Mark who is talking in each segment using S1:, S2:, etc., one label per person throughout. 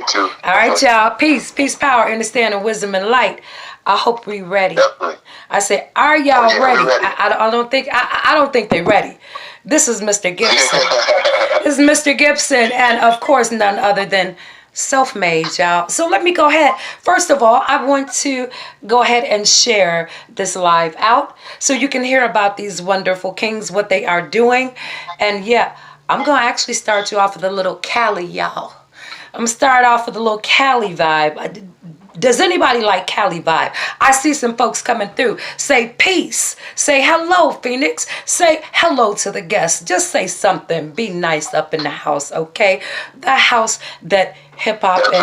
S1: too.
S2: All right, y'all. Peace, power, understanding, wisdom, and light. I hope we ready.
S1: Definitely.
S2: I said, are y'all ready?
S1: Ready.
S2: I don't think they're ready. This is Mr. Gibson. This is Mr. Gibson, and of course, none other than SELFMADE, y'all. So let me go ahead. First of all, I want to go ahead and share this live out so you can hear about these wonderful kings, what they are doing. And yeah, I'm going to actually start you off with a little Cali, y'all. I'm going to start off with a little Cali vibe. Does anybody like Cali vibe? I see some folks coming through. Say peace. Say hello, Phoenix. Say hello to the guests. Just say something. Be nice up in the house, okay? The house that hip-hop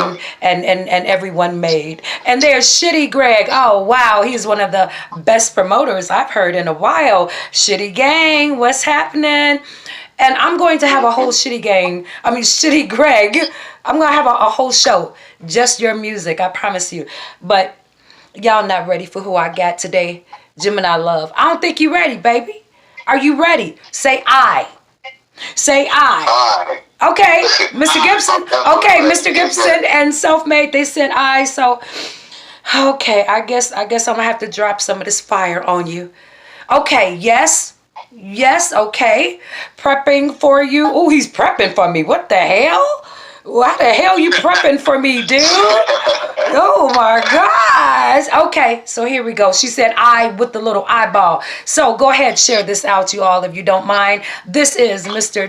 S2: and everyone made. And there's Shitty Greg. Oh, wow. He's one of the best promoters I've heard in a while. Shitty Gang, what's happening? And I'm going to have a whole Shitty Greg. I'm going to have a whole show. Just your music, I promise you. But y'all not ready for who I got today. Gemini Love. I don't think you ready, baby. Are you ready? Say I. Say I. Okay, Mr. Gibson. Okay, Mr. Gibson and SELFMADE, they said I. So, okay, I guess I'm going to have to drop some of this fire on you. Okay, yes. Yes, okay. Prepping for you. Oh, he's prepping for me. What the hell? Why the hell you prepping for me, dude? Oh my gosh. Okay, so here we go. She said I with the little eyeball. So go ahead, share this out, you all, if you don't mind. This is Mr.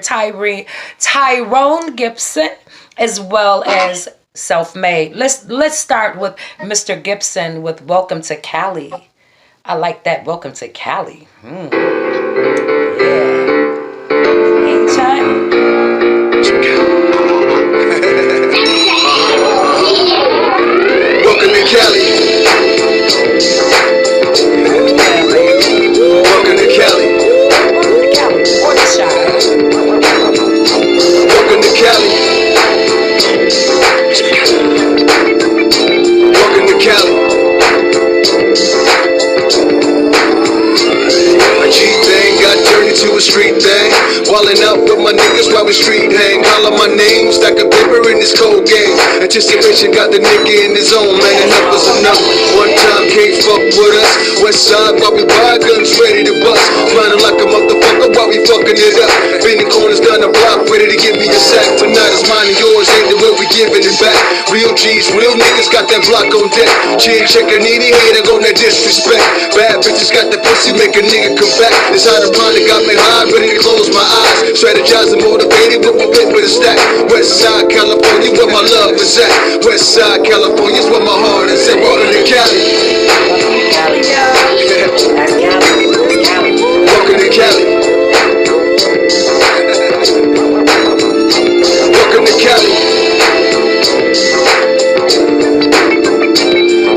S2: Tyrone Gibson, as well as SELFMADE. Let's start with Mr. Gibson with Welcome to Cali. I like that. Welcome to Cali. Yeah. Anytime.
S3: Welcome to Cali. Welcome to Cali.
S2: Welcome to Cali.
S3: Welcome to Cali. Welcome to Cali. My G-thing got turned into a street thing. Wallin' out with my niggas while we street hang. Holler my name, stack of paper in this cold game. Anticipation got the nigga in his own, man, enough was enough. One time can't fuck with us. West side while we buy guns ready to bust. Grinding like a motherfucker while we fucking it up. Bending corners down the block, ready to give me a sack. But not as mine and yours, ain't the way we giving it back. Real G's, real niggas got that block on deck. Chin check a needy hater on that disrespect. Bad bitches got the pussy, make a nigga come back. This hydroponic got me high, ready to close my eyes. Strategizing, motivated with my paper to stack. West side California, where my love is at. West side California is where my heart is at. Welcome to Cali.
S2: Cali, y'all. That's Cali. That's Cali.
S3: Welcome to Cali. Welcome to Cali.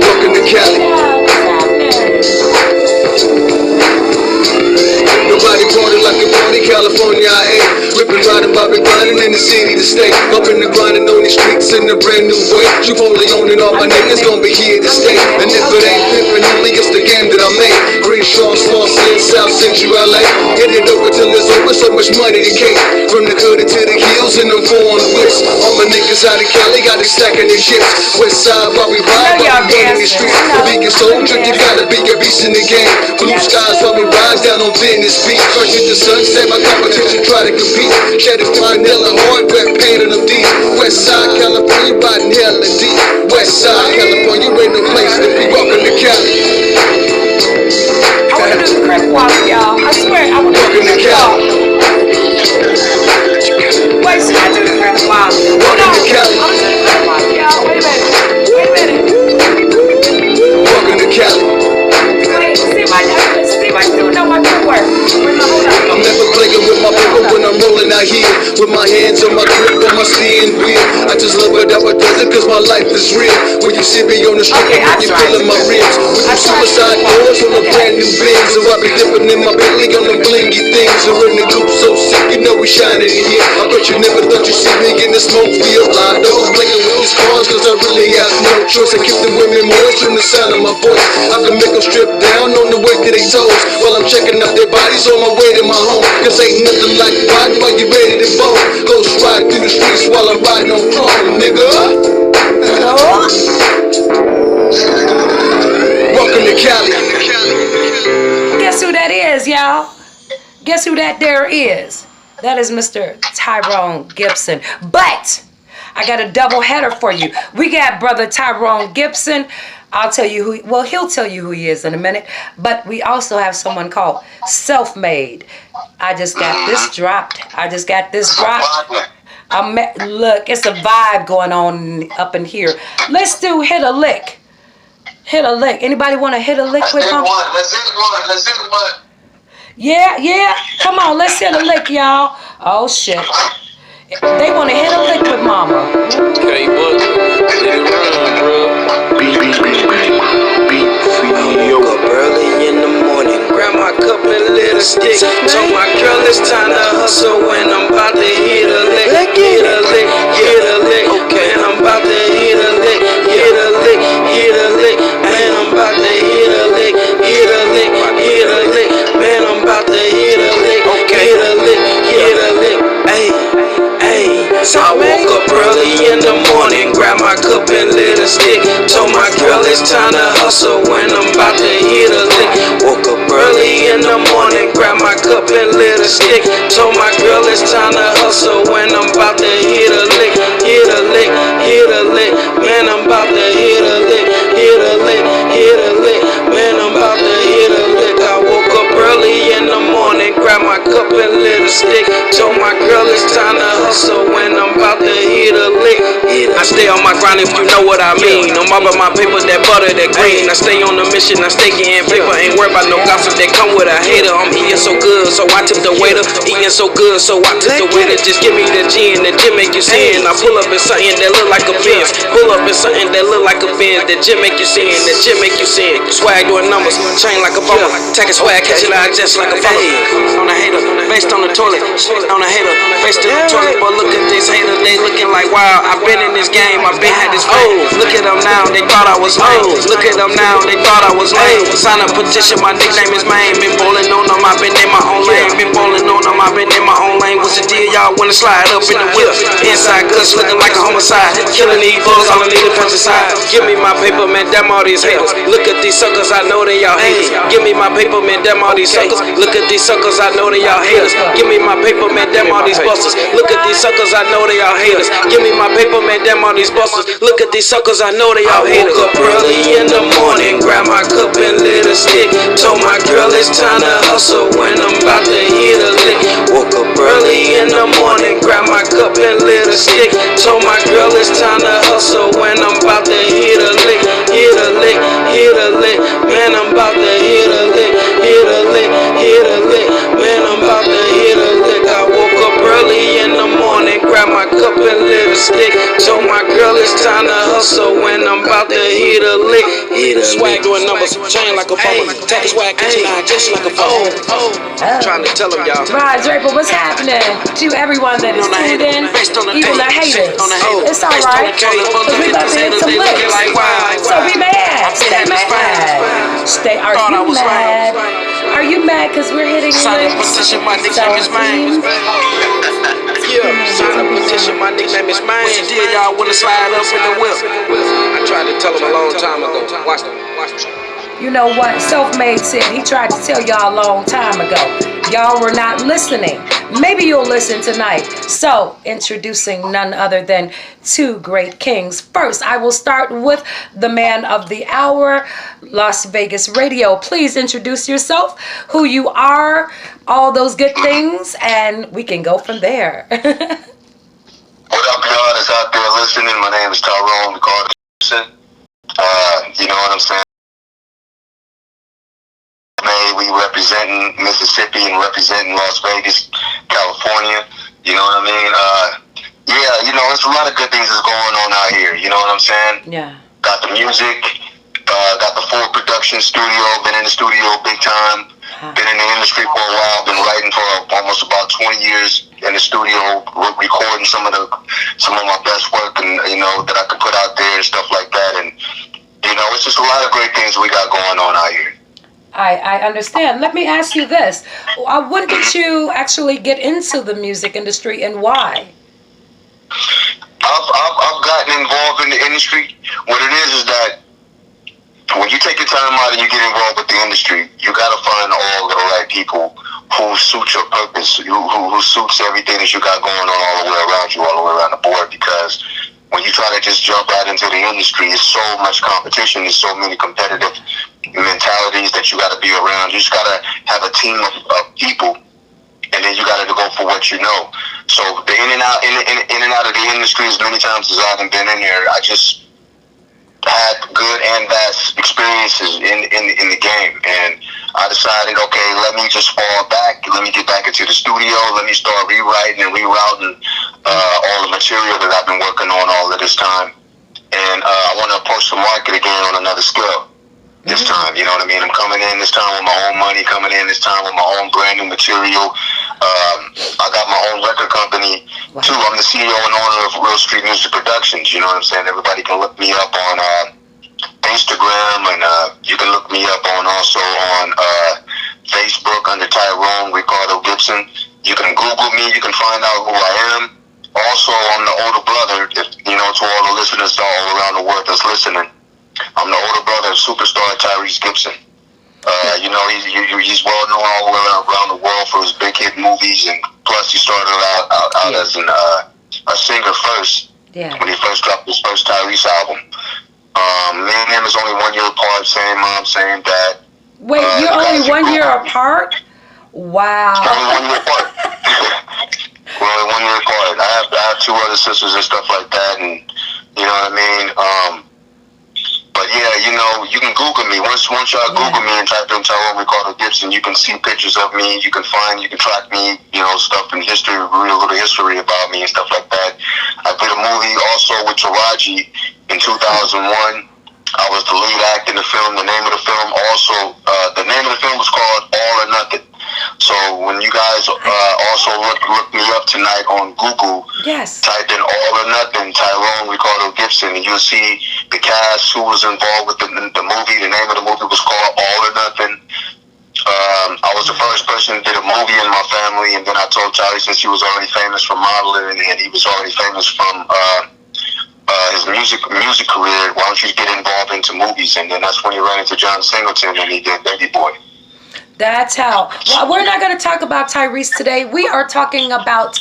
S3: Welcome to Cali. Nobody party like a party, California I ain't. Rippin', riding, bobbing, grinding in the city to stay. Up in the grinding on these streets in a brand new way. You only owning all my niggas gon' be here to stay. And if it ain't pimpin', only it's the game that I made. Crenshaw, Slauson, South Central LA. Hit it over till it's over, so much money to cake. From the hood to the hills and them foreign whips. All my niggas out of Cali got it stacking their chips. West side while we ride, while we run in the streets. To be a soldier, you gotta be a beast in the game. Blue skies while we ride down on Venice Beach. First hit the sunset, my competition try to compete. Shed it fine, hella hard, wet paint on them deep. West side California, riding hella deep. West side California, ain't no place to be. Welcome to Cali.
S2: I want to do the crip walk, y'all. I swear, I want to do the crip walk. Wait, should I do the crip walk?
S3: Welcome to Cali.
S2: I'm doing the crip walk, y'all. Wait a minute.
S3: Welcome to Cali.
S2: Wait, see my dude know my footwork. Hold up.
S3: I'm never playing with my paper when I'm rolling out here. With my hands on my grip, on my steering wheel. I just love it how it does it cause my life is real. When you see me on the street, when you feeling my ribs. With the suicide doors on a brand new Benz. So I be dipping in my belly on the blingy things. Or in the coupe so sick, you know we shining in here. I bet you never thought you'd see me in the smoke field. I know I'm playing with these cars cause I really have no choice. I keep the women moist from the sound of my voice. I can make them strip down on the way to their toes. While I'm checking out their bodies on my way to my home. Cause ain't nothing like riding while you ready to bone. Ghost ride through the streets while I'm riding on chrome, nigga.
S2: that there is. That is Mr. Tyrone Gibson. But I got a double header for you. We got brother Tyrone Gibson. I'll tell you who, well, he'll tell you who he is in a minute. But we also have someone called SELFMADE. I just got this dropped. Look, it's a vibe going on up in here. Let's do Hit a Lick. Hit a Lick. Anybody want to hit a lick with him?
S1: Let's hit one.
S2: Yeah. Come on, let's hit a lick, y'all. Oh, shit. They want to hit a lick with mama.
S4: Okay, but let it run, bro. Woke up early in the morning, grab my cup and lit a stick. Told my girl it's time to hustle when I'm about to hit a lick. Hit a lick. Okay, and I'm about to hit a lick. Hit a lick. Man, I'm about to hit a lick. Hit a lick. Man, I'm about to hit a lick. Okay, hit a lick. Ayy. So I woke up early in the morning, grab my cup and lit a stick. Told my girl it's time to hustle when I'm about to hit a lick. Woke up early in the morning, grab my cup and lit a stick. Told my girl it's time to hustle when I'm about to hit a lick. Hit a lick. Man, I'm about to hit a lick. Hit a lick. Man, I'm about to hit a lick. I woke up early in the morning, grab my cup and lit a stick. Told my girl it's time to hustle when I'm about to hit a lick. I stay on my grind if you know what I mean. I'm all about my paper, that butter, that green. I stay on the mission, I stay getting paper. Ain't worried about no gossip that come with a hater. I'm eating so good, so I tip the waiter. Eating so good, so I tip the waiter. Just give me the gin, the gin make you sin. I pull up in something that look like a Benz. Pull up in something that look like a Benz. The gin make you sin, the gin make you sin. Swag doing numbers, chain like a bummer. Taking swag, catch it out just like a funnel. On a hater, based on the toilet. On a hater, based on the toilet. But look at these haters, they looking like wow. I've been in this game, I've been had this fame. Look at them now, they thought I was lame. Look at them now, they thought I was lame. Sign a petition, my nickname is Maine. Been bowling on them, I've been in my own lane. Been bowling on them, I've been in my own lane. What's the deal, y'all wanna slide up in the whip? Inside guts looking like a homicide. Killing these bugs, all I need is pesticide. Give me my paper, man, damn all these haters. Look at these suckers, I know they y'all haters. Give me my paper, man, damn all these suckers. Look at these suckers, I know they y'all haters. Give me my paper, man, damn all these busters. Look at these suckers, I know they all haters. Give me my paper, man, damn all these busters. Look at these suckers, I know they all haters. I woke up early in the morning, grab my cup and lit a stick. Told my girl it's time to hustle when I'm about to hit a lick. Woke up early in the morning, grab my cup and lit a stick. Told my girl it's time to hustle when I'm about to hit a lick. Hit a lick. Man, I'm about to hit a lick. Hit a lick. Man, I'm about to hit a lick. I woke up early in the morning, grab my cup and lit a stick. Told my girl it's time to hustle when I'm about to hit a lick. Swag doing numbers, chain like a bummer. Take swag, catch it out just like a phone. Trying to tell them y'all.
S2: Right, Draper, what's happening to everyone that is tuned in? Even the haters. It's alright. Because we about to hit some licks. So be mad. Stay mad. Are you mad because we're hitting licks?
S4: Petition, my nickname is mine. Sign a petition, my nickname is mine. What's the deal, y'all wanna slide up in the whip? I tried to tell them a long time ago. Watch them.
S2: You know what SELFMADE said? He tried to tell y'all a long time ago. Y'all were not listening. Maybe you'll listen tonight. So, introducing none other than two great kings. First, I will start with the man of the hour, Las Vegas Radio. Please introduce yourself, who you are, all those good things, and we can go from there.
S1: What up, y'all that's out there listening? My name is Tyrone, Ricardo. You know what I'm saying? We representing Mississippi and representing Las Vegas, California. You know what I mean? Yeah, you know, there's a lot of good things that's going on out here. You know what I'm saying?
S2: Yeah.
S1: Got the music, got the full production studio, been in the studio big time, been in the industry for a while, been writing for almost about 20 years in the studio, recording some of my best work and, you know, that I can put out there and stuff like that. And, you know, it's just a lot of great things we got going on out here.
S2: I understand. Let me ask you this. When did you actually get into the music industry and why?
S1: I've gotten involved in the industry. What it is that when you take your time out and you get involved with the industry, you got to find all the right people who suits your purpose, who suits everything that you got going on all the way around you, all the way around the board. Because when you try to just jump out into the industry, it's so much competition, there's so many competitive mentalities that you got to be around. You just got to have a team of people, and then you got to go for what you know. So the in and out of the industry, as many times as I haven't been in there, I just had good and bad experiences in the game, and I decided, okay, let me just fall back, let me get back into the studio, let me start rewriting and rerouting all the material that I've been working on all of this time, and I want to approach the market again on another scale this time. You know what I mean? I'm coming in this time with my own money, coming in this time with my own brand new material. I got my own record company too. I'm the CEO and owner of Real Street Music Productions. You know what I'm saying? Everybody can look me up on Instagram, and you can look me up on also on Facebook under Tyrone, Ricardo, Gibson. You can Google me. You can find out who I am. Also, I'm the older brother. You know, to all the listeners all around the world that's listening, I'm the older brother of superstar Tyrese Gibson. You know, he's well known all the way around the world for his big hit movies, and plus he started out as a singer first when he first dropped his first Tyrese album. Me and him is only 1 year apart, same mom, same dad.
S2: Wait, you're only 1 year apart? Wow.
S1: Only 1 year apart. We're only 1 year apart. I have two other sisters and stuff like that, and you know what I mean? But yeah, you know, you can Google me. Once y'all Google me and type in Tyrone Ricardo Gibson, you can see pictures of me. You can track me, you know, stuff in history, real little history about me and stuff like that. I did a movie also with Taraji in 2001. I was the lead actor in the film. The name of the film was called All or Nothing. So when you guys also look me up tonight on Google, type in All or Nothing, Tyrone Ricardo Gibson, and you'll see the cast who was involved with the movie. The name of the movie was called All or Nothing. I was the first person who did a movie in my family, and then I told Charlie, since he was already famous from modeling and he was already famous from his music career, why don't you get involved into movies? And then that's when he ran into John Singleton and he did Baby Boy.
S2: That's how. Well, we're not going to talk about Tyrese today. We are talking about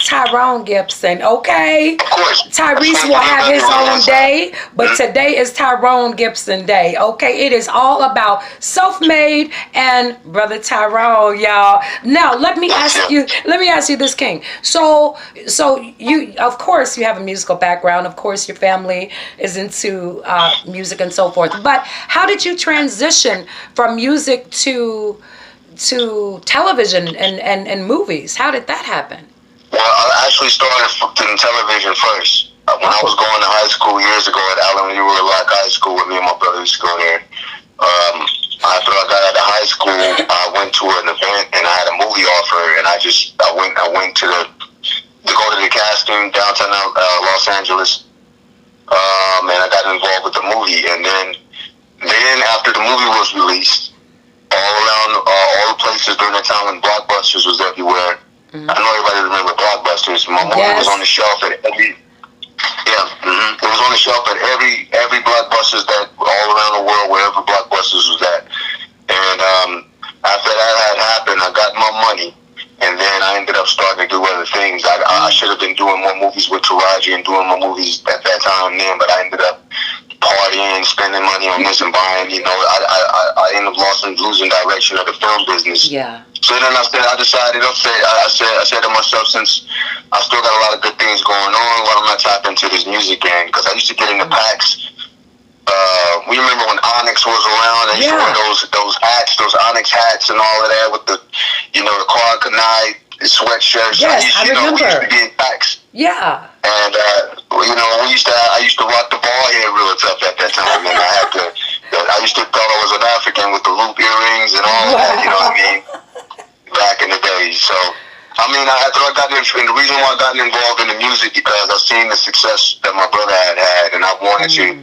S2: Tyrone Gibson, okay?
S1: Of course.
S2: Tyrese will have his own day, but today is Tyrone Gibson Day, okay? It is all about self-made and Brother Tyrone, y'all. Now, let me ask you this, King. So you, of course, you have a musical background. Of course, your family is into music and so forth. But how did you transition from music to television and movies? How did that happen?
S1: Well, I actually started in television first. When I was going to high school years ago at Allen Lock High School, with me and my brother used to go there. After I got out of high school, I went to an event and I had a movie offer, and I went to go to the casting downtown Los Angeles, and I got involved with the movie. And then after the movie was released, all around all the places during that time when Blockbusters was everywhere. I know everybody remember Blockbusters. My movie was on the shelf at every. It was on the shelf at every Blockbusters that all around the world, wherever Blockbusters was at. And after that had happened, I got my money, and then I ended up starting to do other things. I should have been doing more movies with Taraji and doing more movies at that time then, but I ended up partying, spending money on this and buying. You know, I ended up losing direction of the film business. Yeah. So then I decided. I said to myself, since I still got a lot of good things going on, why don't I tap into this music game? Because I used to get into packs. We remember when Onyx was around. I used to wear those hats, those Onyx hats, and all of that with the, you know, the Clark Knight sweatshirts.
S2: Yes, I remember.
S1: We used to be in packs.
S2: Yeah.
S1: And you know, I used to rock the ball head real tough at that time, and I used to thought I was an African with the loop earrings and all that. You know what I mean? Back in the day. So I mean, after I got in, the reason why I got involved in the music, because I seen the success that my brother had, and I wanted to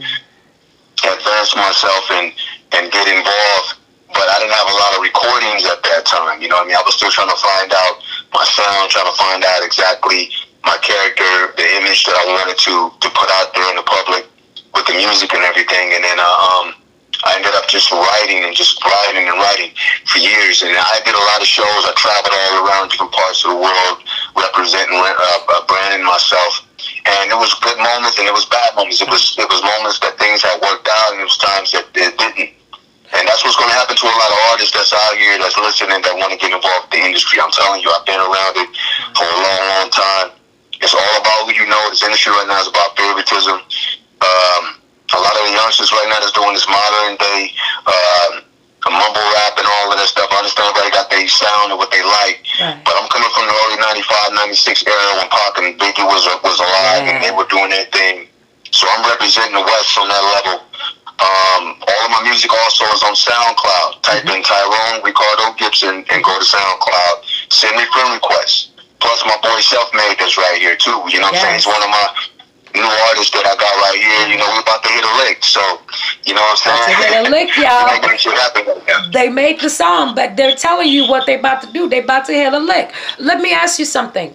S1: advance myself and get involved. But I didn't have a lot of recordings at that time. You know what I mean? I was still trying to find out my sound, trying to find out exactly my character, the image that I wanted to put out there in the public with the music and everything. And then I I ended up just writing and writing for years. And I did a lot of shows. I traveled all around different parts of the world, representing branding myself. And it was good moments and it was bad moments. It was moments that things had worked out, and it was times that it didn't. And that's what's going to happen to a lot of artists that's out here, that's listening, that want to get involved with the industry. I'm telling you, I've been around it for a long, long time. It's all about who you know. This industry right now is about favoritism. A lot of the youngsters right now that's doing this modern day mumble rap and all of that stuff. I understand everybody got their sound and what they like. Right. But I'm coming from the early 95, 96 era when Pac and Biggie was alive, and they were doing their thing. So I'm representing the West on that level. All of my music also is on SoundCloud. Type in Tyrone, Ricardo, Gibson, and go to SoundCloud. Send me friend requests. Plus my boy SELFMADE that's right here too. You know what I'm saying? He's one of my new artists that I got right here. You know, we're about to hit a lick. So, you know what I'm saying?
S2: About to hit a lick, y'all. They made the song, but they're telling you what they about to do. They about to hit a lick. Let me ask you something.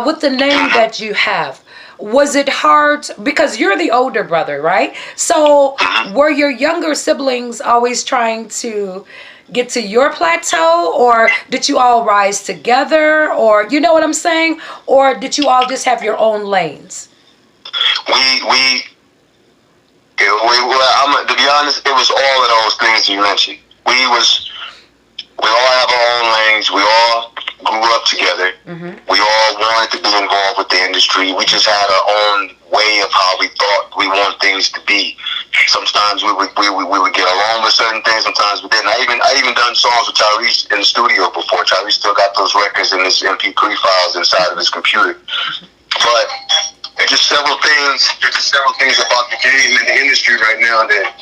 S2: With the name that you have, was it hard, because you're the older brother, right? So were your younger siblings always trying to get to your plateau, or did you all rise together, or you know what I'm saying? Or did you all just have your own lanes?
S1: To be honest, it was all of those things you mentioned. We all have our own lanes. We all grew up together. We all wanted to be involved with the industry. We just had our own way of how we thought we want things to be. Sometimes we would get along with certain things. Sometimes we didn't. I even done songs with Tyrese in the studio before. Tyrese still got those records in his MP3 files inside of his computer. But there's just several things. There's just several things about the game and the industry right now that,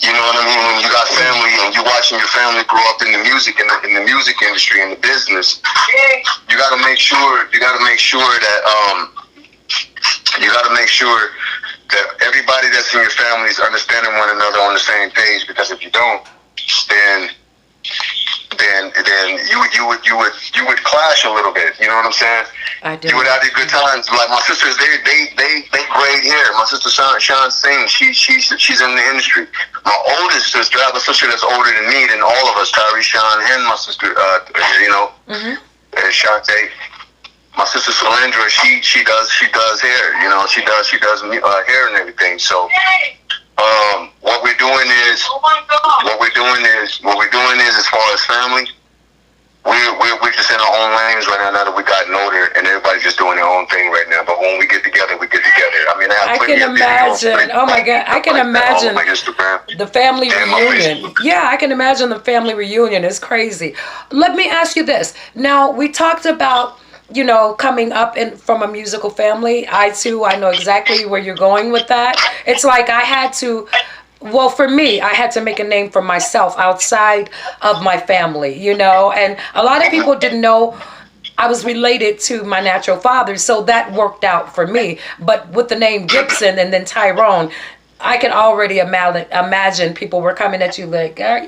S1: you know what I mean, when you got family and you're watching your family grow up in the music in the music industry and the business, you got to make sure that everybody that's in your family is understanding one another on the same page. Because if you don't, then you would clash a little bit. You know what I'm saying?
S2: I do.
S1: You would have these good times. Like my sisters, they braid hair. My sister Sean Singh, she's in the industry. My oldest sister, I have a sister that's older than me, than all of us, Tyree, Sean, and my sister, Shantae. My sister Solandra, she does hair. You know, she does hair and everything. So what we're doing is as far as family, we're just in our own lanes right now that we gotten older, and everybody's just doing their own thing right now. But when we get together, we get together. I mean, I
S2: can imagine. Oh my God, I can imagine the family reunion. Yeah, I can imagine the family reunion. It's crazy. Let me ask you this. Now, we talked about, you know, coming up from a musical family. I know exactly where you're going with that. It's like I had to. Well, for me, I had to make a name for myself outside of my family, you know, and a lot of people didn't know I was related to my natural father, so that worked out for me. But with the name Gibson and then Tyrone, I can already imagine people were coming at you like, are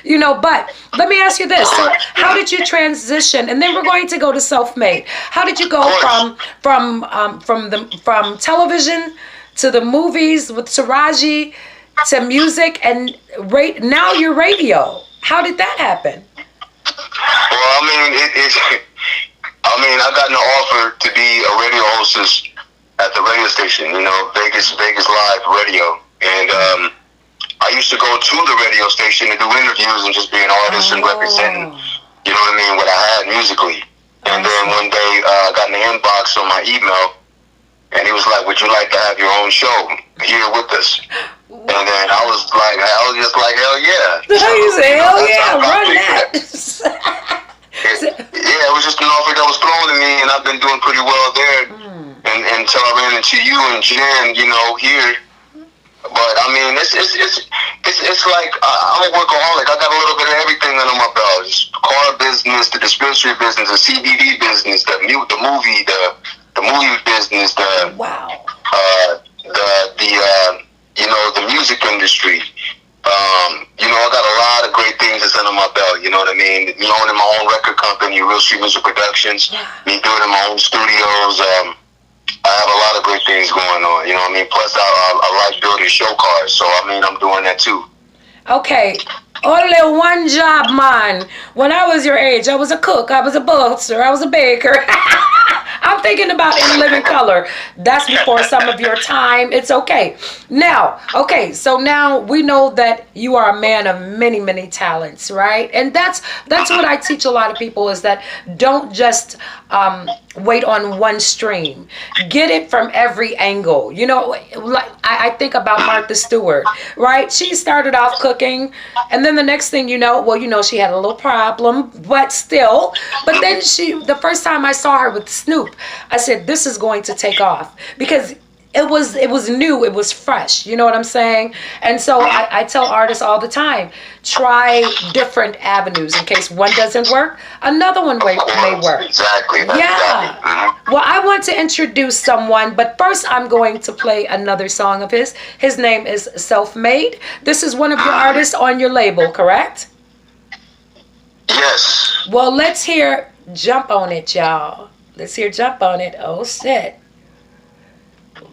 S2: you know, but let me ask you this. So how did you transition? And then we're going to go to SELFMADE. How did you go from television to the movies with Taraji to music and now you're radio? How did that happen?
S1: Well, I got an offer to be a radio hostess at the radio station, you know, Vegas Live Radio. And I used to go to the radio station to do interviews and just be an artist and representing, you know what I mean, what I had musically. And then one day I got an inbox on my email, and he was like, would you like to have your own show here with us? And then I was just like, hell yeah.
S2: So you say, hell yeah, run that.
S1: Yeah, it was just an offer that was thrown to me, and I've been doing pretty well there. And until I ran into you and Jen, you know, here. But I mean, it's like I'm a workaholic. I got a little bit of everything under my belt. It's car business, the dispensary business, the CBD business, the movie business, the music industry. You know, I got a lot of great things that's under my belt. You know what I mean? Me owning my own record company, Real Street Music Productions. Me doing it in my own studios. I have a lot of great things going on. You know what I mean? Plus, I like building show cars, so I mean, I'm doing that too.
S2: Okay. Only one job, man. When I was your age, I was a cook, I was a butcher, I was a baker. I'm thinking about In Living Color. That's before some of your time. It's okay. Now, so now we know that you are a man of many, many talents, right? And that's what I teach a lot of people, is that don't just wait on one stream. Get it from every angle. You know, like I think about Martha Stewart, right? She started off cooking, and then the next thing you know, well, you know, she had a little problem, but still. But then the first time I saw her with Snoop, I said, this is going to take off, because it was new, it was fresh, you know what I'm saying? And so I tell artists all the time, try different avenues. In case one doesn't work, another one may work.
S1: Exactly.
S2: Yeah.
S1: Exactly.
S2: Well, I want to introduce someone, but first I'm going to play another song of his. His name is Self-Made. This is one of your artists on your label, correct?
S1: Yes.
S2: Well, let's hear Jump On It, y'all. Let's hear Jump On It. Oh, shit.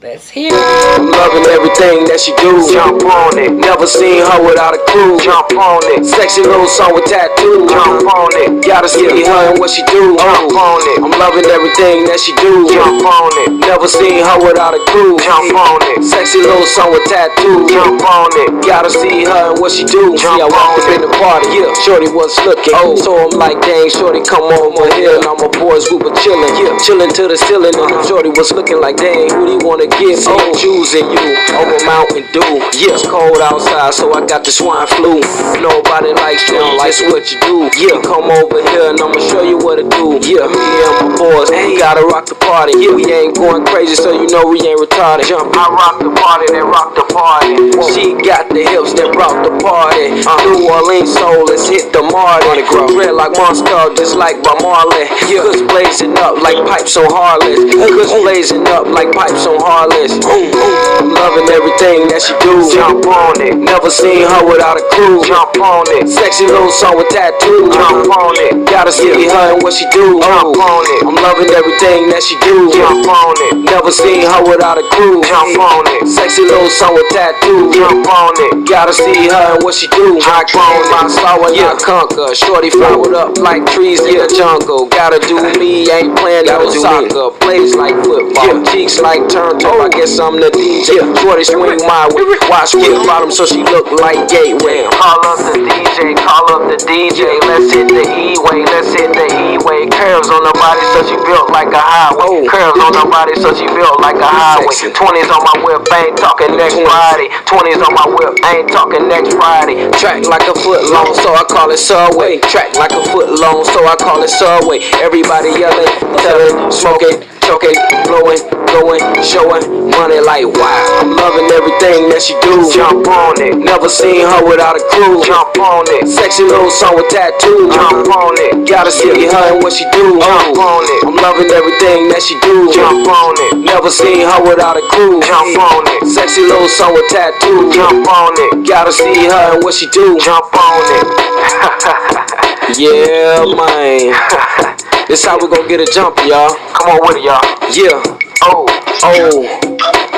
S2: Let's hear it.
S4: I'm loving everything that she do. Jump on it. Never seen her without a crew. Jump on it. Sexy little song with tattoos. Jump on it. Gotta see her and what she do. Jump on it. I'm loving everything that she do. Jump on it. Never seen her without a crew. Jump on it. Sexy little song with tattoos. Jump on it. Gotta see her and what she do. See, I walked up in the party. Yeah, shorty was looking. Oh, so I'm like, dang, shorty, come over here. And all my boys, we were chilling. Yeah, chilling to the ceiling. And shorty was looking like, dang, who do you wanna get? Oh, choosing you over Mountain Dew. Yeah, it's cold outside, so I got the swine flu. Nobody likes you, just what you do. Yeah, come over here and I'ma show you what to do. Yeah, me and my boys, we gotta rock the party. Yeah, we ain't going crazy, so you know we ain't retarded. Jump, I rock the party, they rock the party. She got the hips that rock the party. New Orleans soul, let's hit the Marty. Red like Monster, just like by Marley. Yeah, cause blazing up like pipes on Harless. Cause blazing up like pipes on Harless. I'm loving everything that she do. Jump on it. Never seen her without a crew. Jump on it. Sexy little song with tattoos. Jump on it. Gotta see her and what she do. Jump on it. I'm loving everything that she do. Jump on it. Never seen her without a crew. Jump on it. Sexy little song with tattoos. Jump on it. Gotta see her and what she do. I clone my slow and I conquer. Shorty flowered up like trees in the jungle. Gotta do me. Ain't playing no soccer. Plays like football. Cheeks like turntable. I guess I'm the DJ. Shorty swing my way. Watch with bottom so she look like Gateway. Call up the DJ, call up the DJ. Let's hit the E-way, let's hit the E-way. Curves on the body so she built like a highway. Curves on the body so she built like a highway. 20s on my whip, ain't talking next Friday. 20s on my whip, ain't talking next Friday. Track like a foot long, so I call it Subway. Track like a foot long, so I call it Subway. Everybody yelling, telling, smoking, choking, blowing, going, showing money like wow. I'm loving everything that she do. Jump on it. Never seen her without a crew. Jump on it. Sexy little song with tattoos. Jump on it. Gotta see her and what she do. Jump on it. I'm loving everything that she do. Jump on it. Never seen her without a crew. Jump on it. Sexy little song with tattoos. Jump on it. Gotta see her and what she do. Jump on it. Yeah, man. This how we gon' get a jump, y'all. Come on with it, y'all. Yeah. Oh.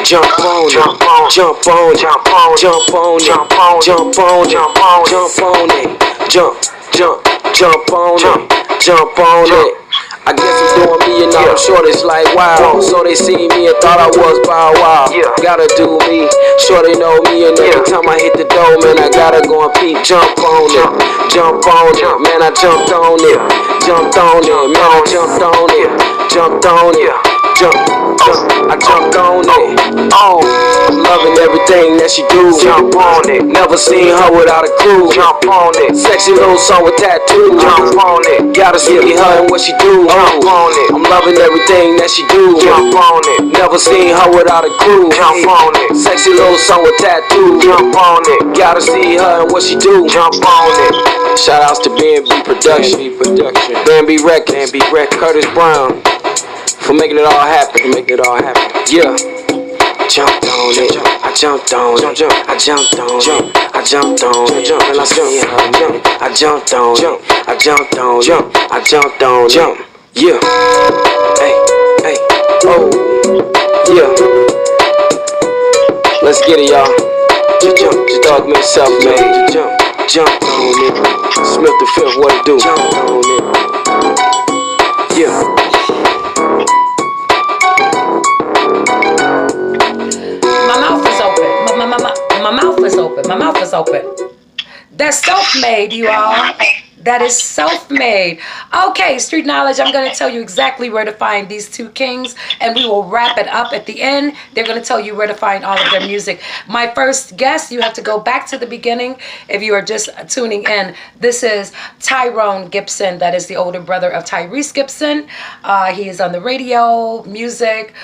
S4: Jump on it. Jump on. Jump on. Jump on. Jump on. Jump on. Jump on. Jump on. Jump on it. Jump on it. Jump on it. I guess I'm doing me and all them shorties like wow. So they see me and thought I was Bow Wow. Gotta do me, shorty know me, and every time I hit the door, man, I gotta go and peep. Jump on it, jump on it, man, I jumped on it. Jumped on it, man, I jumped on it. Jumped on it, I jumped on it. Oh, I'm loving everything that she do. Jump on it. Never seen her without a crew. Jump on it. Sexy little song with tattoos. Jump on it. Gotta see her and what she do. Jump on it. I'm loving everything that she do. Jump on it. Never seen her without a crew. Jump on it. Sexy little song with tattoos. Jump on it. Gotta see her and what she do. Jump on it. Shout outs to B&B Production. B&B Records. Curtis Brown. For making it all happen. Yeah. Jumped on it. I jumped on it. I jumped on it. I jumped on it. And I jumped. I jumped on it. I jumped on it. I jumped on it. Yeah. Hey. Oh. Yeah. Let's get it, y'all. Jump, your dog made self-made. Jump on it. Smith the Fifth, what it do? Jump on it. Yeah.
S2: My mouth is open. My mouth is open. My mouth is open. That's self-made, you all. That is self-made. Okay, Street Knowledge, I'm going to tell you exactly where to find these two kings, and we will wrap it up at the end. They're going to tell you where to find all of their music. My first guest, you have to go back to the beginning if you are just tuning in. This is Tyrone Gibson. That is the older brother of Tyrese Gibson. He is on the radio, music,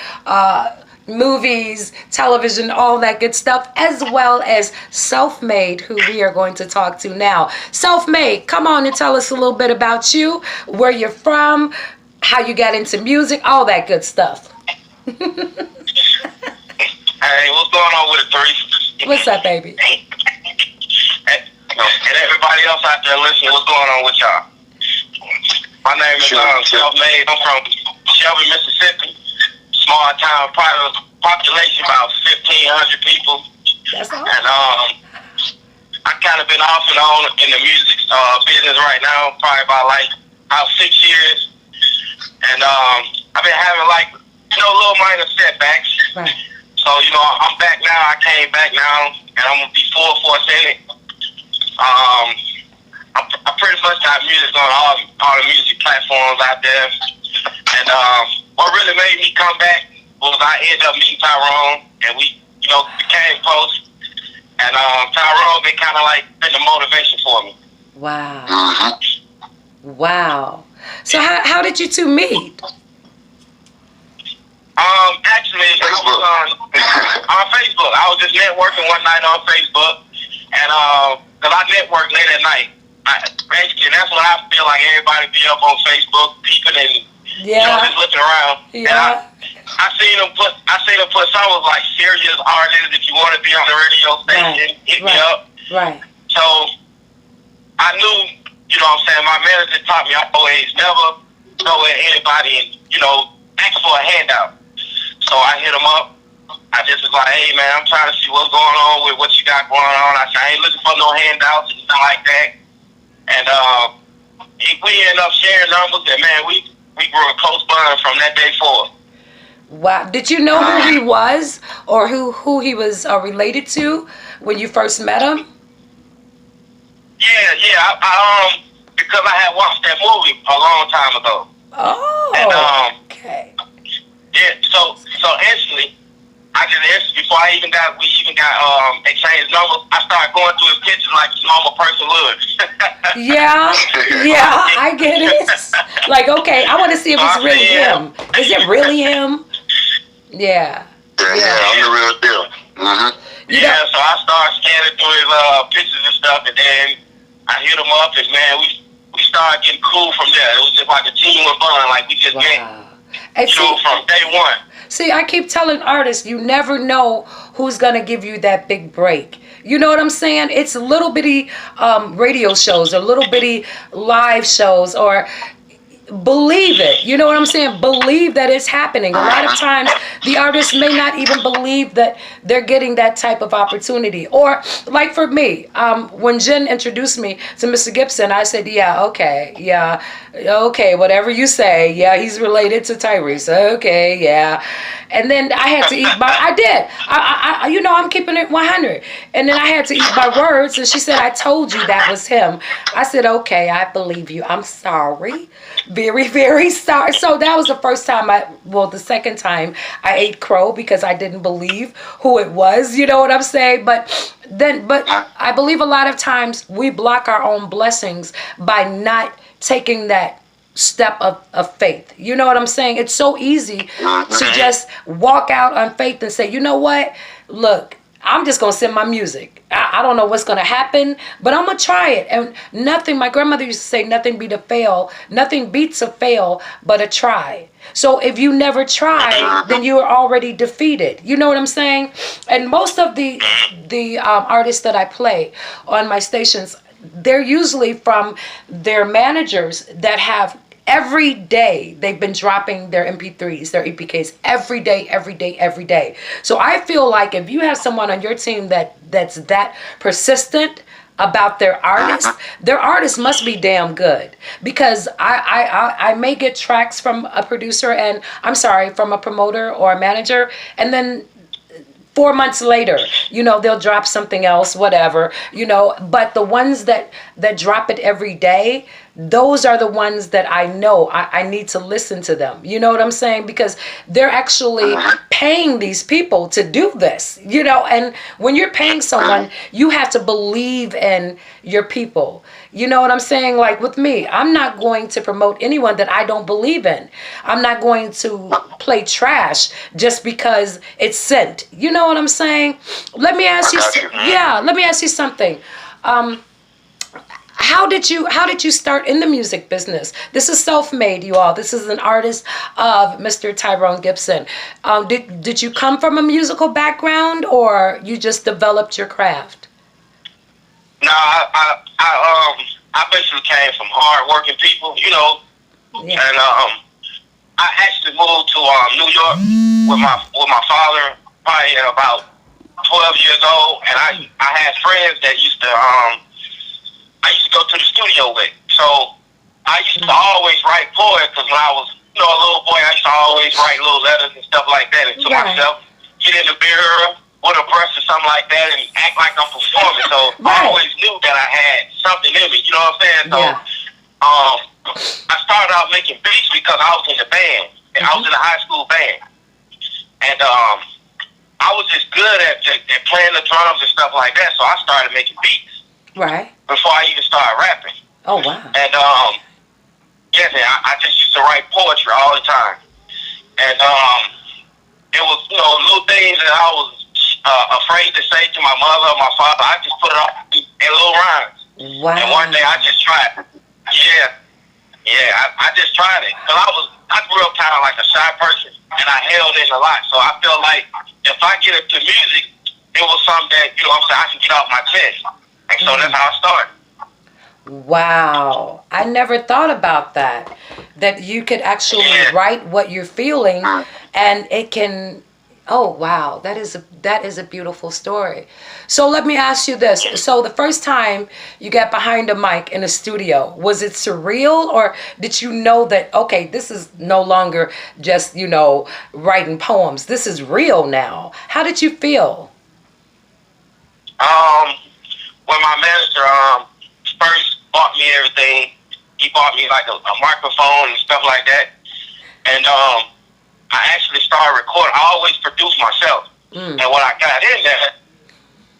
S2: movies, television, all that good stuff, as well as Self-Made, who we are going to talk to now. Self-Made, come on and tell us a little bit about you, where you're from, how you got into music, all that good stuff.
S1: Hey, what's going on with it, Therese?
S2: What's up, baby?
S1: And everybody else out there listening, what's going on with y'all? My name is Self-Made. I'm from Shelby, Mississippi. Small town, population about 1,500 people.
S2: That's all.
S1: And I kind of been off and on in the music business right now, probably about 6 years. And I've been having little minor setbacks.
S2: Right.
S1: So I'm back now. I came back now, and I'm gonna be full force in it. I pretty much got music on all the music platforms out there. And what really made me come back was I ended up meeting Tyrone, and we, became close. And Tyrone been kind of been the motivation for me.
S2: Wow.
S1: Mm-hmm.
S2: Wow. So how did you two meet?
S1: Actually, I was on Facebook. I was just networking one night on Facebook, and because I network late at night. Basically, that's when I feel like everybody be up on Facebook, peeping and just looking around.
S2: Yeah.
S1: And I seen them put some of serious artists. If you want to be on the radio station, hit me up.
S2: Right.
S1: So I knew, my manager taught me I always never go at anybody and ask for a handout. So I hit him up. I just was like, hey man, I'm trying to see what's going on with what you got going on. I said, I ain't looking for no handouts and nothing like that. And we ended up sharing numbers, and man, we grew a close bond from that day forward.
S2: Wow. Did you know who he was, or who he was related to when you first met him?
S1: Yeah. I because I had watched that movie a long time ago.
S2: Oh.
S1: And,
S2: okay.
S1: Yeah. So instantly, before we even got exchanged numbers, I started going through his pictures like a normal person would.
S2: Yeah, I get it. Okay, I want to see if it's really him. Is it really him? Yeah.
S1: Yeah, I'm the real deal. Mm-hmm. Yeah, so I started scanning through his pictures and stuff, and then I hit him up, and man, we started getting cool from there. It was just like a team of bond, we just met, from day one.
S2: See, I keep telling artists, you never know who's going to give you that big break. You know what I'm saying? It's little bitty radio shows or little bitty live shows, or believe it. You know what I'm saying? Believe that it's happening. A lot of times the artists may not even believe that they're getting that type of opportunity. Or like for me, when Jen introduced me to Mr. Gibson, I said, okay, whatever you say. Yeah, he's related to Tyrese. Okay, yeah. And then I had to eat I did. I'm keeping it 100. And then I had to eat my words. And she said, I told you that was him. I said, okay, I believe you. I'm sorry. Very, very sorry. So that was the first time the second time I ate crow because I didn't believe who it was. You know what I'm saying? But I believe a lot of times we block our own blessings by not taking that step of faith. You know what I'm saying? It's so easy to just walk out on faith and say, you know what? Look, I'm just going to send my music. I don't know what's going to happen, but I'm going to try it. And my grandmother used to say, nothing beats a fail but a try. So if you never try, then you are already defeated. You know what I'm saying? And most of the artists that I play on my stations, they're usually from their managers that have every day they've been dropping their MP3s, their EPKs every day, every day, every day. So I feel like if you have someone on your team that's that persistent about their artist must be damn good, because I may get tracks from a producer and from a promoter or a manager, and then 4 months later, they'll drop something else, whatever, but the ones that drop it every day, those are the ones that I know I need to listen to them. You know what I'm saying? Because they're actually paying these people to do this, and when you're paying someone, you have to believe in your people. You know what I'm saying? Like with me, I'm not going to promote anyone that I don't believe in. I'm not going to play trash just because it's sent. You know what I'm saying? Let me ask you. Yeah, let me ask you something. How did you start in the music business? This is self-made, you all. This is an artist of Mr. Tyrone Gibson. Did you come from a musical background, or you just developed your craft?
S1: No, I basically came from hard-working people,
S2: Yeah.
S1: and I actually moved to New York with my father probably at about 12 years old, and I had friends that used to go to the studio with. So I used to always write poetry, because when I was a little boy, I used to always write little letters and stuff like that, and to myself, get in the mirror with a brush or something like that and act like I'm performing. So I always knew that I had something in me, you know what I'm saying? So I started out making beats because I was in the band, and I was in a high school band. And I was just good at playing the drums and stuff like that, so I started making beats.
S2: Right.
S1: Before I even started rapping.
S2: Oh, wow.
S1: And I just used to write poetry all the time. And it was, little things that I was afraid to say to my mother or my father. I just put it up in little rhymes.
S2: Wow.
S1: And one day I just tried it. I just tried it. Because I grew up kind of like a shy person, and I held in a lot. So I felt like if I get into music, it was something that, I can get off my chest. And so that's how I started.
S2: Wow. I never thought about that you could actually write what you're feeling, and it can, oh, wow. That is a beautiful story. So let me ask you this. So the first time you got behind a mic in a studio, was it surreal, or did you know that, okay, this is no longer just, writing poems. This is real now. How did you feel?
S1: When my manager first bought me everything, he bought me like a microphone and stuff like that. And I actually started recording. I always produce myself. And when I got in there,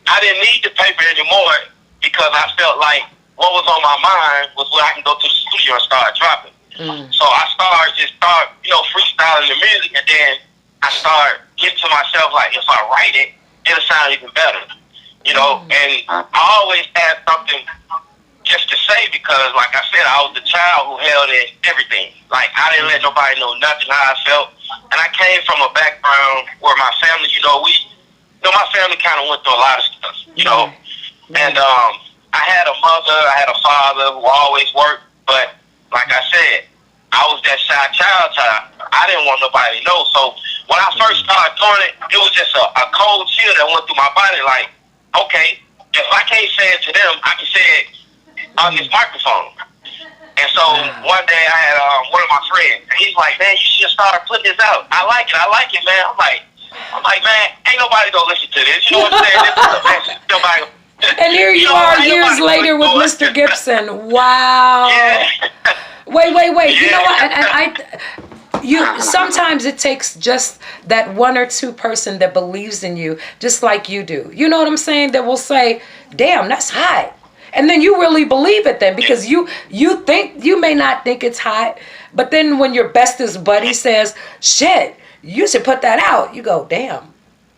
S1: I didn't need the paper anymore, because I felt like what was on my mind was where I can go to the studio and start dropping. So I started freestyling the music, and then I started getting to myself like, if I write it, it'll sound even better. And I always had something just to say, because, like I said, I was the child who held in everything. Like, I didn't let nobody know nothing how I felt. And I came from a background where my family, my family kind of went through a lot of stuff, And I had a mother, I had a father who always worked, but like I said, I was that shy child. I didn't want nobody to know. So when I first started doing it, it was just a cold chill that went through my body, like, okay, if I can't say it to them, I can say it on this microphone. And so one day I had one of my friends, and he's like, man, you should start putting this out. I like it, man. I'm like, man, ain't nobody gonna listen to this. You know what I'm saying? This is a message. Nobody.
S2: And here you are years later with Mr. Gibson. Wow.
S1: Yeah.
S2: Wait.
S1: Yeah.
S2: You know what? And sometimes it takes just that one or two person that believes in you, just like you do. You know what I'm saying? That will say, damn, that's hot. And then you really believe it then, because you may not think it's hot, but then when your bestest buddy says, shit, you should put that out, you go, damn,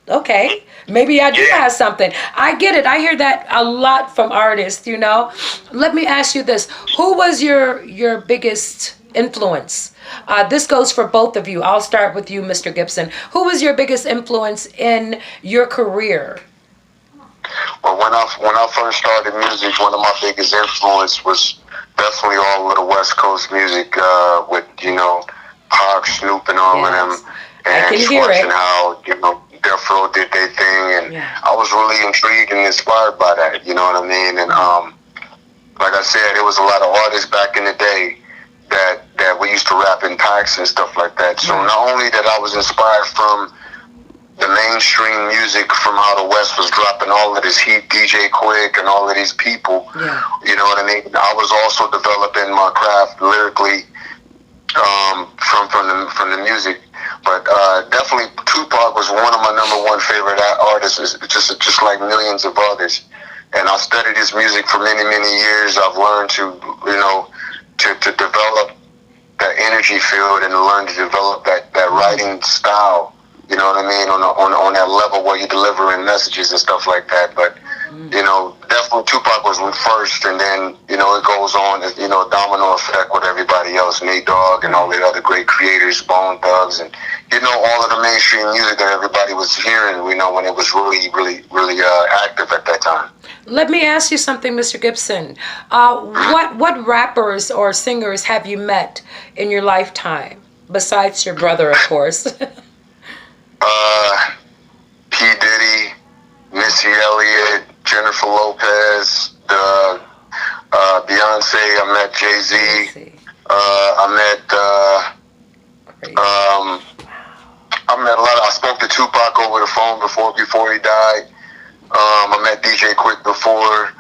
S2: okay, maybe I do have something. I get it. I hear that a lot from artists, Let me ask you this. Who was your biggest influence? This goes for both of you. I'll start with you, Mr. Gibson. Who was your biggest influence in your career?
S1: Well, when I first started music, one of my biggest influence was definitely all of the West Coast music with, you know, Pac, Snoop, and all of them. And
S2: I can hear
S1: watching
S2: it.
S1: how, you know, Death Row did their thing, and I was really intrigued and inspired by that, you know what I mean? And like I said, there was a lot of artists back in the day that we used to rap in packs and stuff like that. So not only that I was inspired from the mainstream music, from how the West was dropping all of this heat, DJ Quick and all of these people, you know what I mean? I was also developing my craft lyrically from the music. But definitely Tupac was one of my #1 favorite artists, just like millions of others. And I studied his music for many, many years. I've learned to, you know, to develop that energy field and learn to develop that writing style. You know what I mean? On that level where you're delivering messages and stuff like that. But, you know, definitely Tupac was first, and then, you know, it goes on, you know, domino effect with everybody else, Nate Dogg and all the other great creators, Bone Thugs, and, you know, all of the mainstream music that everybody was hearing, you know, when it was really active at that time.
S2: Let me ask you something, Mr. Gibson. What rappers or singers have you met in your lifetime, besides your brother, of course?
S1: P. Diddy, Missy Elliott, Jennifer Lopez, Beyonce. I met Jay-Z. I met a lot. I spoke to Tupac over the phone before he died. I met DJ Quick before.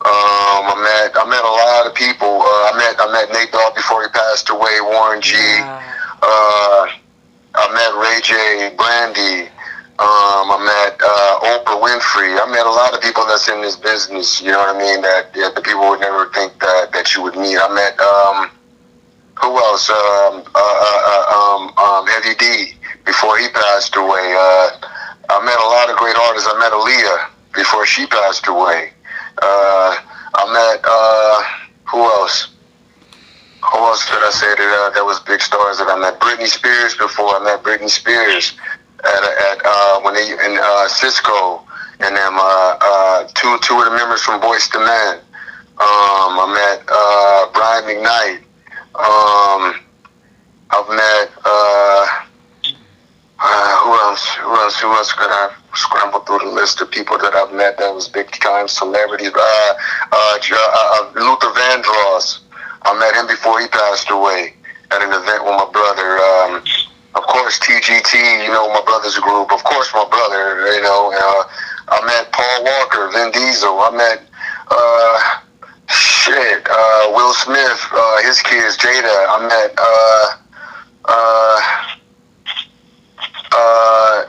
S1: I met a lot of people. I met Nate Dogg before he passed away. Warren G. I met Ray J, Brandy. I met Oprah Winfrey. I met a lot of people that's in this business. You know what I mean? That the people would never think that you would meet. I met who else? Heavy D before he passed away. I met a lot of great artists. I met Aaliyah before she passed away. I met who else? Who else did I say that was big stars that I met? Britney Spears before. I met Britney Spears at when they in Cisco, and then two of the members from Boyz II Men. I met Brian McKnight. I've met who else could I scramble through the list of people that I've met that was big time celebrities? Luther Vandross. I met him before he passed away at an event with my brother. Of course, TGT, you know, my brother's group. Of course, my brother, you know. I met Paul Walker, Vin Diesel. I met, Will Smith, his kids, Jada. I met,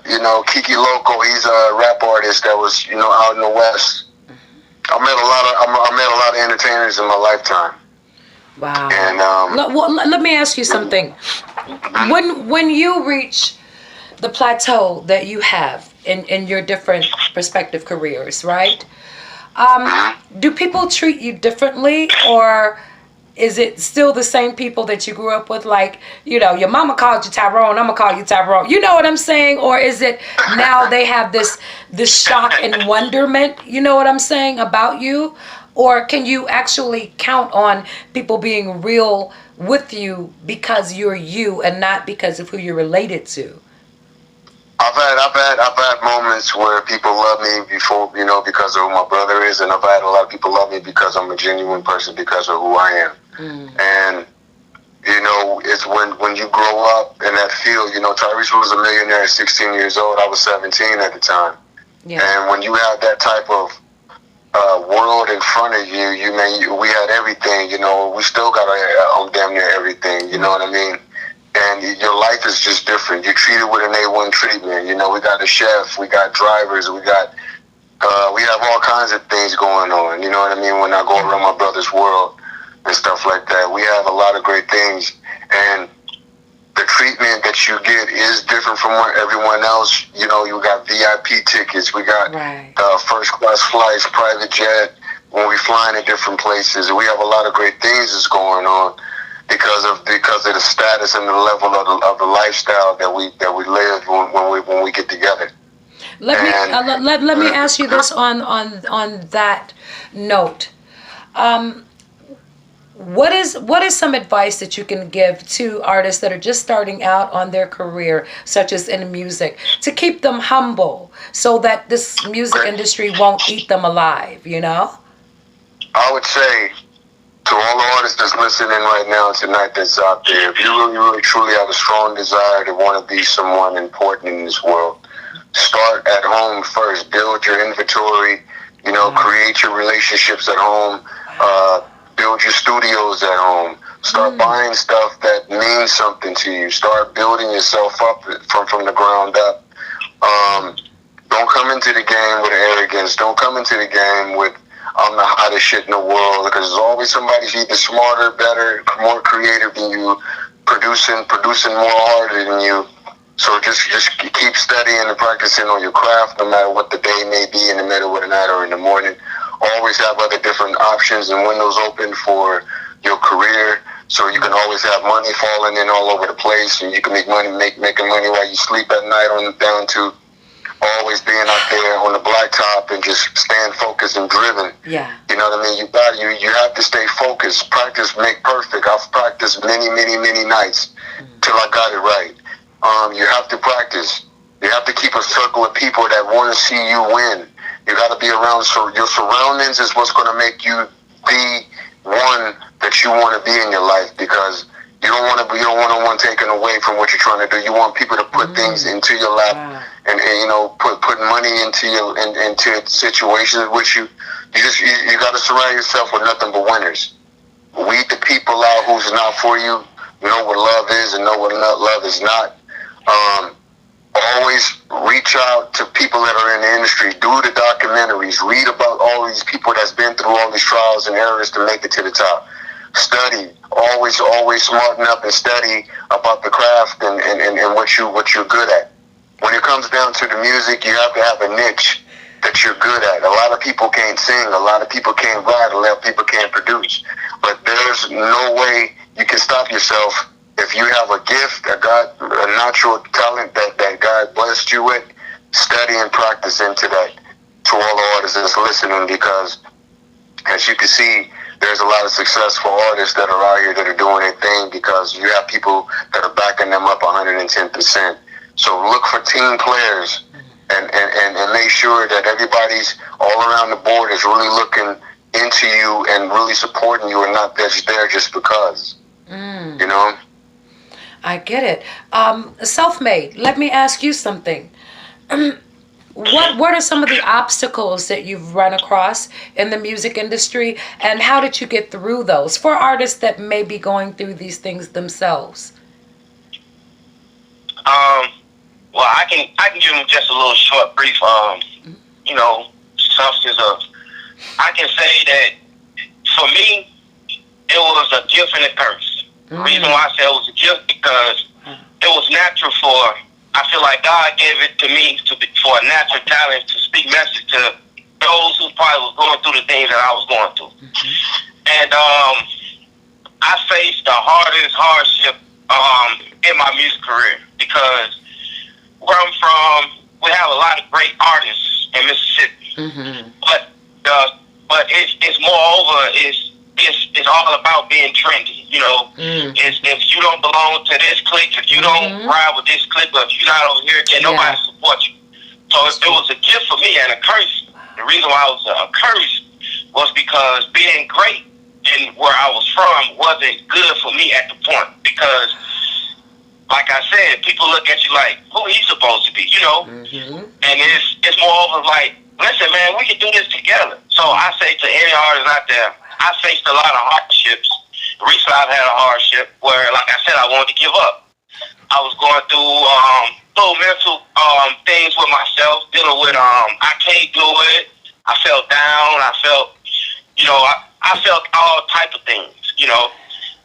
S1: you know, Kiki Loco. He's a rap artist that was, you know, out in the West. I met a lot of entertainers in my lifetime.
S2: Wow.
S1: And
S2: let me ask you something. When you reach the plateau that you have in your different prospective careers, right? Do people treat you differently, or is it still the same people that you grew up with? Like, you know, your mama called you Tyrone, I'm gonna call you Tyrone. You know what I'm saying? Or is it now they have this shock and wonderment, you know what I'm saying, about you? Or can you actually count on people being real with you because you're you and not because of who you're related to?
S1: I've had moments where people love me before, you know, because of who my brother is, and I've had a lot of people love me because I'm a genuine person, because of who I am. And you know, it's when you grow up in that field. You know, Tyrese was a millionaire at 16 years old. I was 17 at the time. And when you have that type of world in front of you, we had everything. You know, we still got damn near everything. You know what I mean? And your life is just different. You're treated with an A1 treatment. You know, we got a chef, we got drivers, we have all kinds of things going on. You know what I mean? When I go around my brother's world and stuff like that, we have a lot of great things. And the treatment that you get is different from everyone else. You know, you got VIP tickets. We got first class flights, private jet. When we flying to different places, we have a lot of great things that's going on because of the status and the level of the lifestyle that we live when we get together.
S2: Let me ask you this on that note. What is some advice that you can give to artists that are just starting out on their career, such as in music, to keep them humble so that this music industry won't eat them alive, you know?
S1: I would say to all the artists that's listening right now tonight that's out there, if you really, really, truly have a strong desire to want to be someone important in this world, start at home first. Build your inventory, create your relationships at home, build your studios at home. Start buying stuff that means something to you. Start building yourself up from the ground up. Don't come into the game with arrogance. Don't come into the game with, I'm the hottest shit in the world, because there's always somebody who's either smarter, better, more creative than you, producing more harder than you. So just keep studying and practicing on your craft, no matter what the day may be, in the middle of the night or in the morning. Always have other different options and windows open for your career, so you can always have money falling in all over the place, and you can make money, making money while you sleep at night, on down to always being out there on the blacktop and just staying focused and driven.
S2: Yeah.
S1: You know what I mean? You have to stay focused. Practice make perfect. I've practiced many nights till I got it right. You have to practice. You have to keep a circle of people that want to see you win. You got to be around, so your surroundings is what's going to make you be one that you want to be in your life, because you don't want one taken away from what you're trying to do. You want people to put things into your lap and put money into situations with you. You got to surround yourself with nothing but winners. Weed the people out who's not for you. Know what love is and know what love is not. Always reach out to people that are in the industry. Do the documentaries. Read about all these people that's been through all these trials and errors to make it to the top. Study. Always smarten up and study about the craft and what you're good at. When it comes down to the music, you have to have a niche that you're good at. A lot of people can't sing. A lot of people can't write. A lot of people can't produce. But there's no way you can stop yourself. If you have a gift, a natural talent that God blessed you with, study and practice into that. To all the artists that's listening, because as you can see, there's a lot of successful artists that are out here that are doing their thing, because you have people that are backing them up 110%. So look for team players and make sure that everybody's all around the board is really looking into you and really supporting you, and not just there just because. You know?
S2: I get it. Self-made, let me ask you something. What are some of the obstacles that you've run across in the music industry, and how did you get through those for artists that may be going through these things themselves?
S5: Well, I can give them just a little short, brief, substance of. I can say that for me, it was a gift and a curse. The reason why I say it was a gift, because it was natural I feel like God gave it to me for a natural talent to speak message to those who probably was going through the things that I was going through. And I faced the hardest hardship in my music career, because where I'm from, we have a lot of great artists in Mississippi. But it's moreover, it's all about being trendy, It's, if you don't belong to this clique, if you don't ride with this clique, or if you're not over here, then nobody supports you. So it was a gift for me and a curse. The reason why it was a curse was because being great in where I was from wasn't good for me at the point, because, like I said, people look at you like, who he supposed to be, And it's more over like, listen, man, we can do this together. So I say to any artist out there, I faced a lot of hardships. Recently, I've had a hardship where, like I said, I wanted to give up. I was going through little mental things with myself, dealing with I can't do it. I felt down. I felt, I felt all type of things,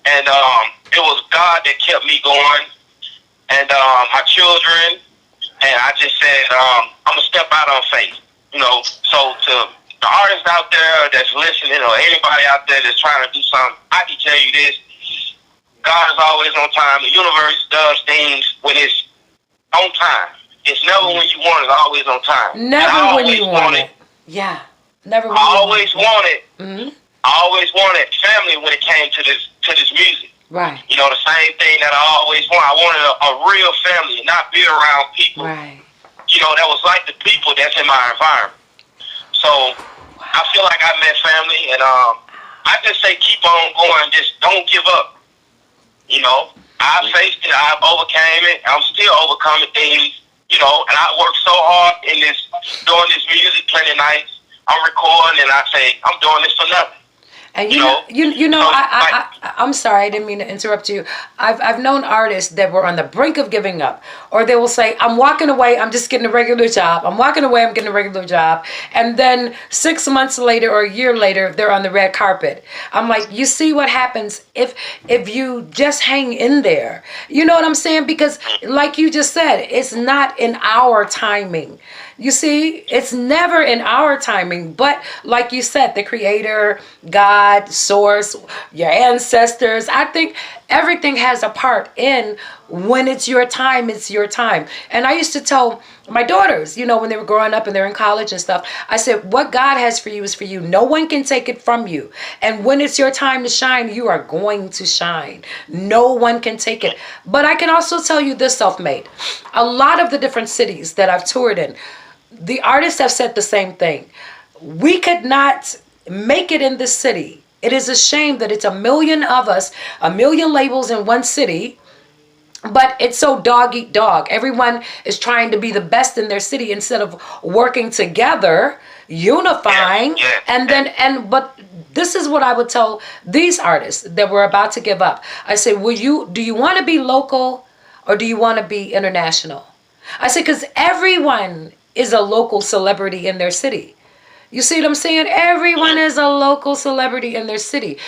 S5: And it was God that kept me going, and my children. And I just said, I'm gonna step out on faith, So to the artists out there that's listening, or anybody out there that's trying to do something, I can tell you this: God is always on time. The universe does things when it's on time. It's never when you want it. It's always on time.
S2: Never when you want it. Yeah. Never when
S5: I always wanted I always wanted family when it came to this music.
S2: Right.
S5: You know, the same thing that I always wanted. I wanted a real family and not be around people.
S2: Right.
S5: You know, that was like the people that's in my environment. So I feel like I met family, and I just say keep on going. Just don't give up. You know, I faced it. I've overcame it. I'm still overcoming things. You know, and I work so hard in doing this music plenty nights. I'm recording, and I say I'm doing this for nothing.
S2: And I'm sorry, I didn't mean to interrupt you. I've known artists that were on the brink of giving up, or they will say, I'm walking away, I'm just getting a regular job. I'm walking away, I'm getting a regular job. And then 6 months later or a year later, they're on the red carpet. I'm like, you see what happens if you just hang in there. You know what I'm saying? Because like you just said, it's not in our timing. You see, it's never in our timing, but like you said, the creator, God, source, your ancestors, I think everything has a part in when it's your time, it's your time. And I used to tell my daughters, you know, when they were growing up and they're in college and stuff, I said, what God has for you is for you. No one can take it from you. And when it's your time to shine, you are going to shine. No one can take it. But I can also tell you this, Self-Made. A lot of the different cities that I've toured in, the artists have said the same thing. We could not make it in this city. It is a shame that it's a million of us, a million labels in one city, but it's so dog eat dog. Everyone is trying to be the best in their city instead of working together, unifying, but this is what I would tell these artists that were about to give up. I say, do you want to be local or do you want to be international? I say, because everyone is a local celebrity in their city. You see what I'm saying? Everyone is a local celebrity in their city.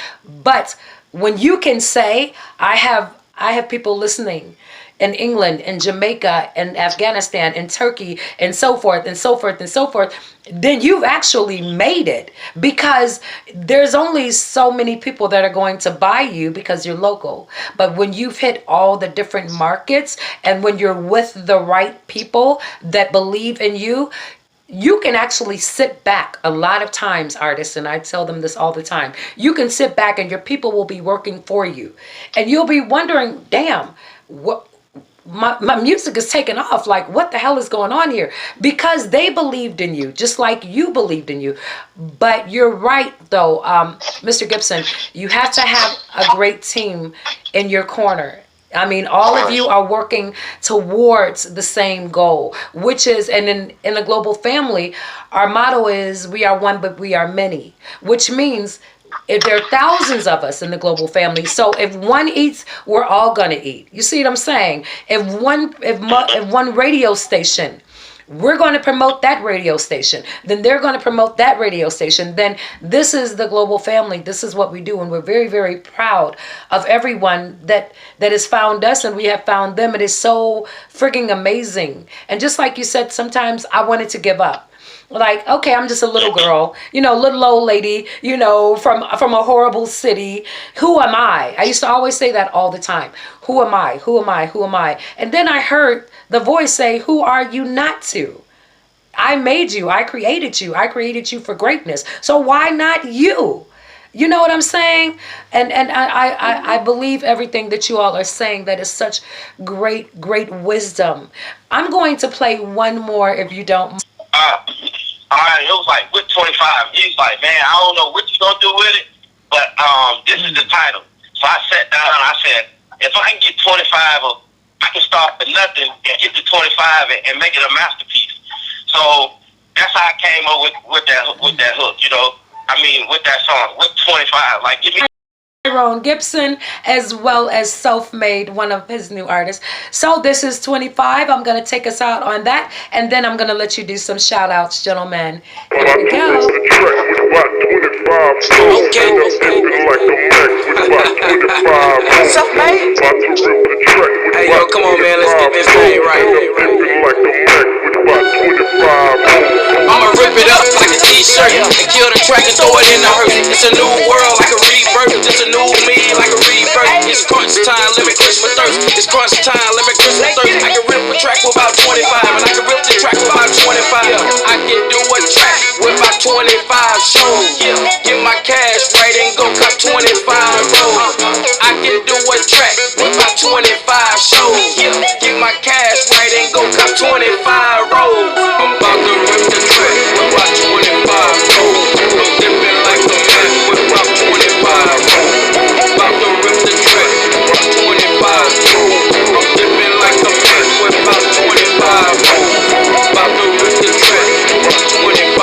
S2: But when you can say, I have people listening in England, in Jamaica, in Afghanistan, in Turkey, and so forth, and so forth, and so forth, then you've actually made it, because there's only so many people that are going to buy you because you're local. But when you've hit all the different markets and when you're with the right people that believe in you, you can actually sit back. A lot of times, artists, and I tell them this all the time, you can sit back and your people will be working for you. And you'll be wondering, damn, what? My music is taking off. Like, what the hell is going on here? Because they believed in you, just like you believed in you. But you're right, though, Mr. Gibson, you have to have a great team in your corner. I mean, all of you are working towards the same goal, which is, and in the global family, our motto is, we are one, but we are many, which means if there are thousands of us in the global family, so if one eats, we're all gonna eat. You see what I'm saying? If one radio station, we're going to promote that radio station, then they're going to promote that radio station. Then this is the global family. This is what we do, and we're very, very proud of everyone that has found us, and we have found them. It is so freaking amazing. And just like you said, sometimes I wanted to give up. Like, okay, I'm just a little girl, little old lady, from a horrible city. Who am I? I used to always say that all the time. Who am I? Who am I? Who am I? And then I heard the voice say, who are you not to? I made you. I created you. I created you for greatness. So why not you? You know what I'm saying? And I believe everything that you all are saying. That is such great wisdom. I'm going to play one more if you don't.
S5: It was like with 25. He's like, man, I don't know what you're going to do with it, but this is the title. So I sat down and I said, if I can get 25, I can start with nothing and get to 25 and make it a masterpiece. So that's how I came up with that hook, with that song, with 25. Like, give me
S2: Tyrone Gibson, as well as Self-Made, one of his new artists. So this is 25. I'm going to take us out on that, and then I'm going to let you do some shout outs, gentlemen. Here we go.
S4: Okay. Self-Made? Hey, yo, come on, man. Let's get this thing right. I'ma rip it up like a t-shirt and kill the track and throw it in the hearse. It's a new world like a rebirth. It's a new me like a rebirth. It's crunch time, let me quench my thirst. It's crunch time, let me quench my thirst. I can rip a track with about 25, and I can rip the track with about 25. I can do a track with about 25 shows. Get my cash right 25 rolls. I'm about to rip the track with about 25 rolls. I'm dipping like a man with about 25 rolls. About to rip the track with about 25 rolls. I'm dipping like a man with about 25 rolls. About to rip the track with about 25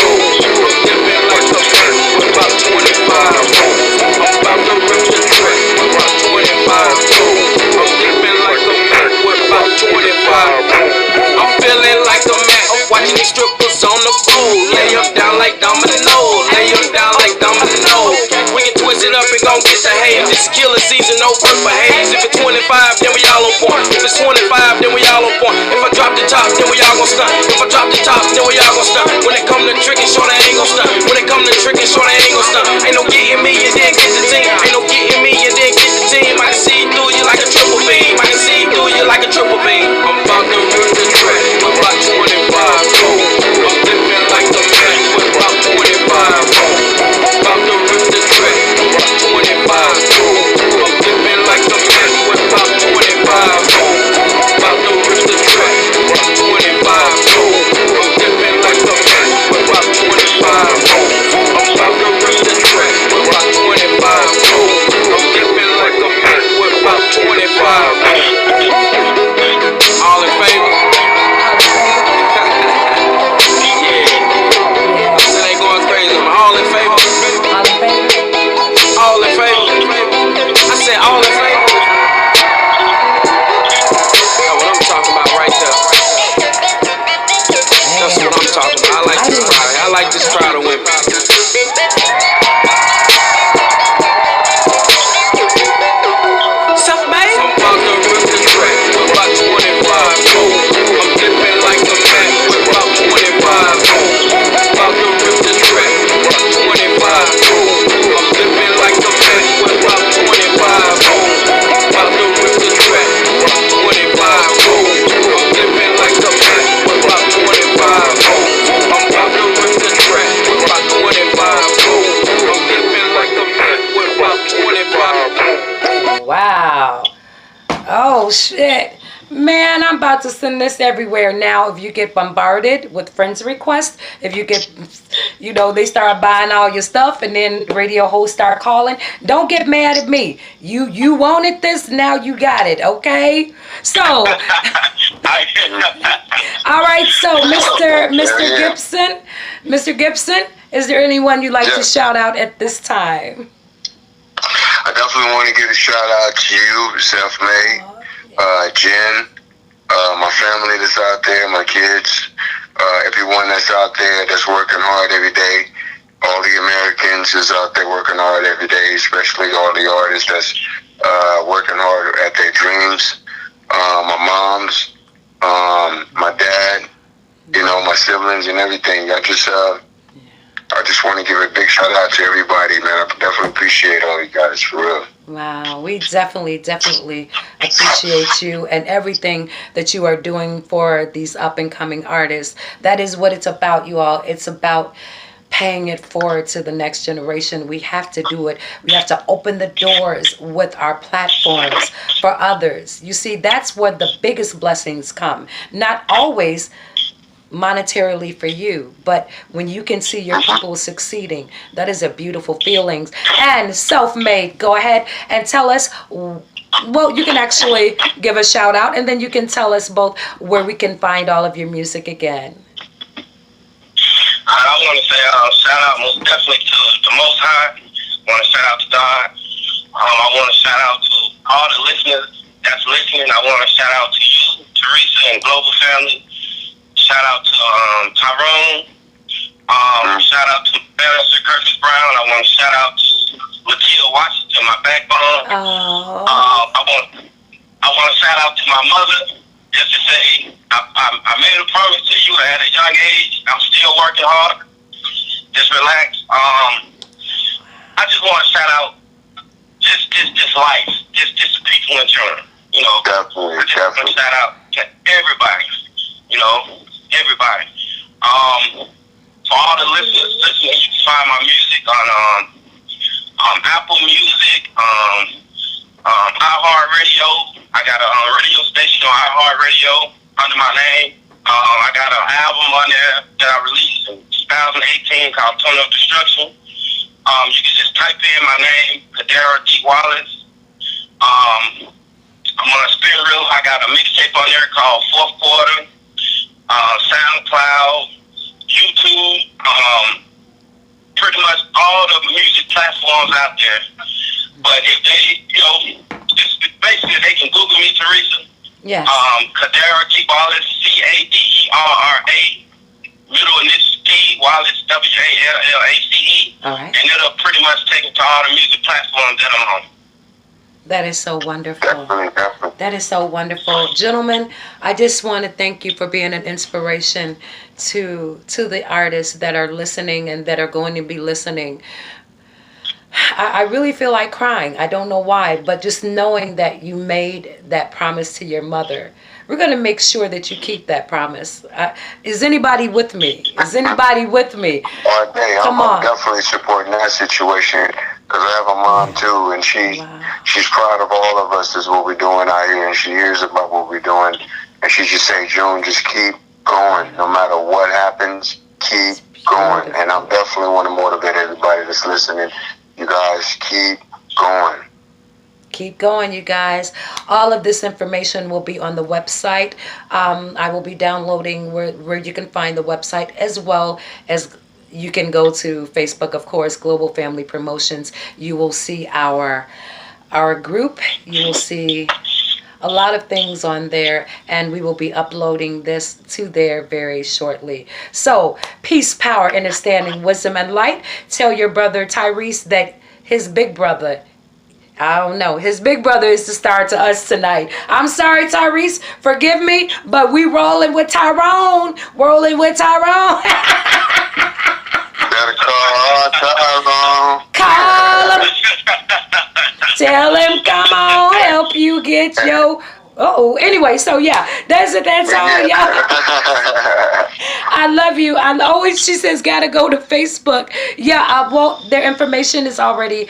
S4: rolls. I'm dipping like a man with about 25 rolls. I'm about to rip the track with about 25 rolls. I'm dipping like a man with about 25 rolls. I'm feeling like a man, watching these strippers on the pole. Lay them down like dominoes, lay them down like dominoes. We can twist it up and gon' get the haze. This killer season, no first behaves. If it's 25, then we all on point. If it's 25, then we all on point. If I drop the top, then we all gon' stunt. If I drop the top, then we all gon' stunt. When it come to tricking, short, I ain't gon' stunt. When it come to tricking, short, I ain't gon' stunt. Ain't no getting me, and then get the team. Ain't no getting me, and then get the team. I can see through you like a triple beam. I can see through you like a triple beam. I'm about to rip the track with about 25 rolls. I'm dipping like a man with about 25 rolls. About to rip the track with about 25 rolls. I'm dipping like a man with about 25 rolls. About to rip the track with about 25 rolls. I'm dipping like a man with about 25 rolls. I'm about to rip the track with about 25 rolls. I'm dipping like a man with about 25 rolls. All in favor? Yeah. I said they going crazy. I'm all in favor.
S2: All in favor?
S4: All in favor. I said all in favor. That's what I'm talking about right there. That's what I'm talking about. I like this crowd. I like this crowd of women. Self-made. I'm about to rip the track with about 25 rolls. I'm dipping like a man with about 25 rolls. About to rip the track with about 25 rolls. I'm dipping like a man with about 25 rolls. About to rip the track with about 25 rolls. I'm dipping like a man with about 25 rolls. I'm about to rip the track with about 25 rolls. I'm dipping like a man with about 25 rolls.
S2: Wow. Oh, shit. Man, I'm about to send this everywhere now. If you get bombarded with friends requests, if you get, they start buying all your stuff and then radio hosts start calling, don't get mad at me. You wanted this, now you got it, okay? So, all right, so Mr. Gibson, is there anyone you'd like to shout out at this time?
S1: I definitely want to give a shout out to you, Self-Made, Jen, my family that's out there, my kids, everyone that's out there that's working hard every day. All the Americans is out there working hard every day, especially all the artists that's working hard at their dreams. My moms, my dad, my siblings and everything. I just want to give a big shout out to everybody, man. I definitely appreciate all you guys, for real.
S2: Wow, we definitely appreciate you and everything that you are doing for these up and coming artists. That is what it's about, you all. It's about paying it forward to the next generation. We have to do it. We have to open the doors with our platforms for others. You see, that's where the biggest blessings come. Not always monetarily for you, but when you can see your people succeeding, that is a beautiful feeling. And Self-Made, go ahead and tell us, well, you can actually give a shout out and then you can tell us both where we can find all of your music again.
S5: I want to say shout out most definitely to the Most High. I want to shout out to God. I want to shout out to all the listeners that's listening. I want to shout out to you, Teresa, and Globalfamily. Shout out to Tyrone. Shout out to Barrister Curtis Brown. I want to shout out to Latia Washington, my backbone. I want to shout out to my mother, just to say I made a promise to you at a young age. I'm still working hard. Just relax. I just want to shout out just life, just the people in general.
S1: Definitely.
S5: I just want to shout out to everybody. Everybody. For all the listeners listening, you can find my music on Apple Music, iHeartRadio. I got a radio station on iHeartRadio. under my name. I got an album on there that I released in 2018 called Tone of Destruction. You can just type in my name, Kadera D. Wallace. I'm on Spin Reel. I got a mixtape on there called Fourth Quarter. SoundCloud, YouTube, pretty much all the music platforms out there. But if they, just basically they can Google me, Teresa.
S2: Yes.
S5: Kadera T. Wallace, Caderra, middle initial T, Wallace, Wallace.
S2: All right.
S5: And it'll pretty much take it to all the music platforms that I'm on.
S2: That is so wonderful.
S1: Definitely.
S2: That is so wonderful. Gentlemen, I just want to thank you for being an inspiration to the artists that are listening and that are going to be listening. I really feel like crying. I don't know why, but just knowing that you made that promise to your mother. We're going to make sure that you keep that promise. Is anybody with me? Is anybody with me?
S1: All day.
S2: Come
S1: I'm
S2: on.
S1: definitely supporting that situation because I have a mom too, and she's proud of all of us is what we're doing out here, and she hears about what we're doing, and she just say, June, just keep going. No matter what happens, keep going. And I'm definitely want to motivate everybody that's listening. You guys keep going.
S2: Keep going, you guys. All of this information will be on the website. I will be downloading where you can find the website, as well as you can go to Facebook, of course, Global Family Promotions. You will see our group. You will see a lot of things on there, and we will be uploading this to there very shortly. So, peace, power, understanding, wisdom, and light. Tell your brother Tyrese that his big brother, I don't know, his big brother is the star to us tonight. I'm sorry, Tyrese, forgive me, but we rolling with Tyrone. Rolling with Tyrone.
S1: Better call Tyrone.
S2: Call him. Tell him, come on, help you get your... Anyway, so yeah, that's all, y'all. I love you. I always, she says, gotta go to Facebook. Yeah, their information is already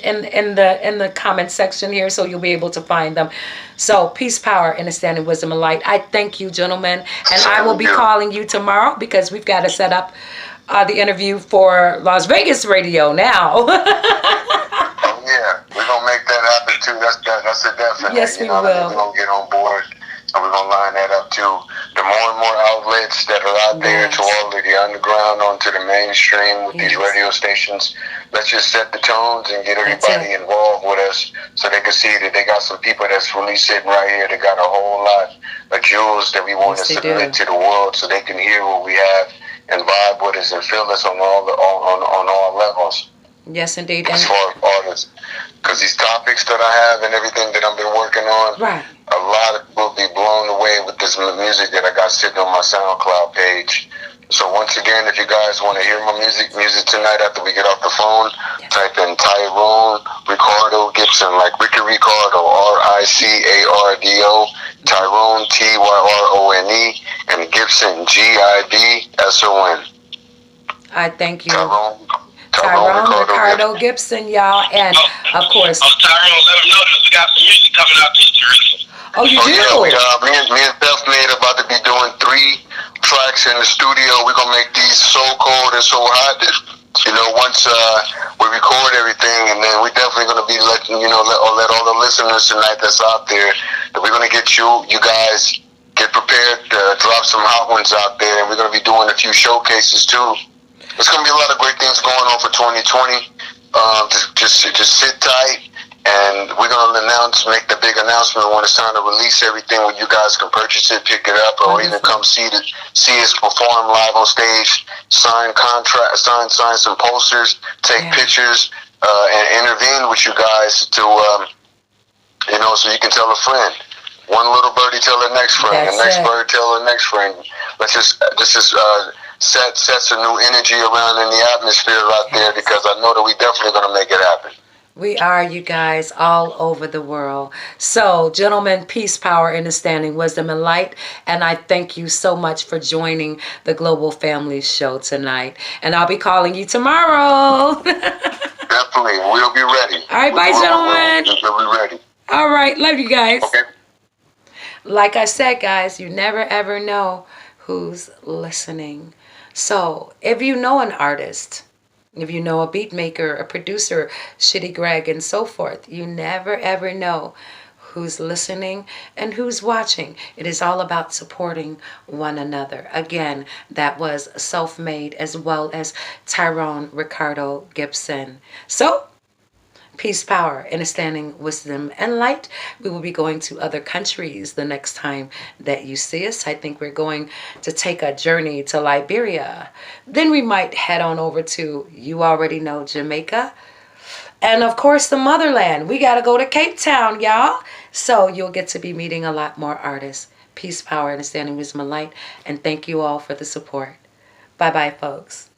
S2: in the comment section here, so you'll be able to find them. So, peace, power, understanding, wisdom, and light. I thank you, gentlemen, and I will be calling you tomorrow because we've got to set up the interview for Las Vegas radio now.
S1: Yeah, we're gonna make that happen too. That's a definite.
S2: Yes, we will.
S1: We're gonna get on board, and we're gonna line that up too. The more and more outlets that are out there to all of the underground onto the mainstream with these radio stations, let's just set the tones and get everybody involved with us, so they can see that they got some people that's really sitting right here. They got a whole lot of jewels that we want to submit to the world, so they can hear what we have and vibe with us and feel us on all levels.
S2: Yes, indeed.
S1: As far as artists, because these topics that I have and everything that I've been working on, a lot of people will be blown away with this music that I got sitting on my SoundCloud page. So once again, if you guys want to hear my music tonight after we get off the phone, type in Tyrone Ricardo Gibson, like Ricky Ricardo, Ricardo, Tyrone Tyrone, and Gibson Gibson.
S2: I thank you.
S1: Tyrone
S2: Ricardo Gibson, y'all, and of course.
S5: Tyrone, let them know that we got some music coming out this year.
S2: Oh, you do?
S1: Yeah, me and SELFMADE about to be doing 3 tracks in the studio. We're gonna make these so cold and so hot that, once we record everything, and then we're definitely gonna be letting let all the listeners tonight that's out there that we're gonna get you guys get prepared to drop some hot ones out there, and we're gonna be doing a few showcases too. There's going to be a lot of great things going on for 2020. Just sit tight, and we're going to make the big announcement when it's time to release everything, where you guys can purchase it, pick it up, or even come see us perform live on stage, sign some posters, take pictures, and intervene with you guys to, so you can tell a friend. One little birdie tell the next friend, the next bird tell the next friend. Let's just sets a new energy around in the atmosphere out there, because I know that we definitely going to make it happen.
S2: We are, you guys, all over the world. So, gentlemen, peace, power, understanding, wisdom, and light. And I thank you so much for joining the Global Family Show tonight. And I'll be calling you tomorrow.
S1: Definitely. We'll be ready.
S2: All right, bye, gentlemen.
S1: We'll be ready.
S2: All right. Love you guys.
S1: Okay.
S2: Like I said, guys, you never ever know who's listening. So if you know an artist, if you know a beat maker, a producer, Shitty Greg, and so forth, you never ever know who's listening and who's watching. It is all about supporting one another. Again, that was Self-Made as well as Tyrone, Ricardo, Gibson. So, peace, power, understanding, wisdom, and light. We will be going to other countries the next time that you see us. I think we're going to take a journey to Liberia. Then we might head on over to, you already know, Jamaica. And of course, the motherland. We got to go to Cape Town, y'all. So you'll get to be meeting a lot more artists. Peace, power, understanding, wisdom, and light. And thank you all for the support. Bye-bye, folks.